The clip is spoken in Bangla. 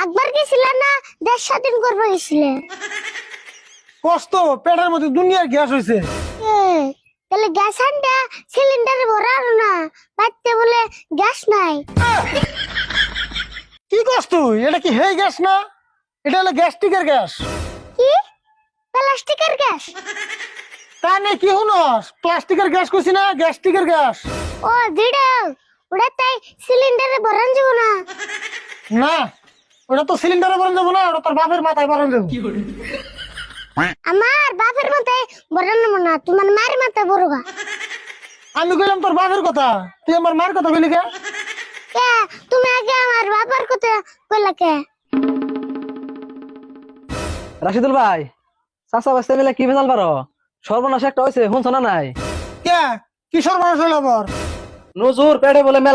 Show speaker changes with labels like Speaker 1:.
Speaker 1: একবার গেছিলে না 1.5 দিন করবে গেছিলে?
Speaker 2: কষ্ট পেটের মধ্যে দুনিয়ার গ্যাস হইছে।
Speaker 1: তাহলে গ্যাস আনটা সিলিন্ডারে ভরার না, বাইতে বলে গ্যাস নাই।
Speaker 2: কি কষ্ট? এটা কি হেই গ্যাস না, এটা হলো গ্যাস্ট্রিকের গ্যাস।
Speaker 1: কি প্লাস্টিকের গ্যাস?
Speaker 2: তা নেই কি হনস, প্লাস্টিকের গ্যাস কইছি না, গ্যাস্ট্রিকের গ্যাস।
Speaker 1: ও দিড়া, ওটা তাই সিলিন্ডারে ভরান যাব না?
Speaker 2: না, ওটা তো সিলিন্ডারে ভরান যাবো না, ওটা তোর বাপের মাথায় ভরান যাবো।
Speaker 1: আমার বাপের মাথায় ভরান যাব না, তোমার মায়ের মাথায় ভরবা।
Speaker 2: আমি কইলাম তোর বাপের কথা, তুই আমার মার কথা কইলি কে?
Speaker 1: কে তুমি আগে আমার বাবার কথা কইলা কে?
Speaker 3: রাশিদুল ভাই, চাচা বাচ্চা মিলে কি ভেজাল পারো? সর্বনাশ একটা হয়েছে, শুনছো না নাই?
Speaker 2: কে কি সর্বনাশ হইল আবার?
Speaker 3: নজর পেটে বলে মেলা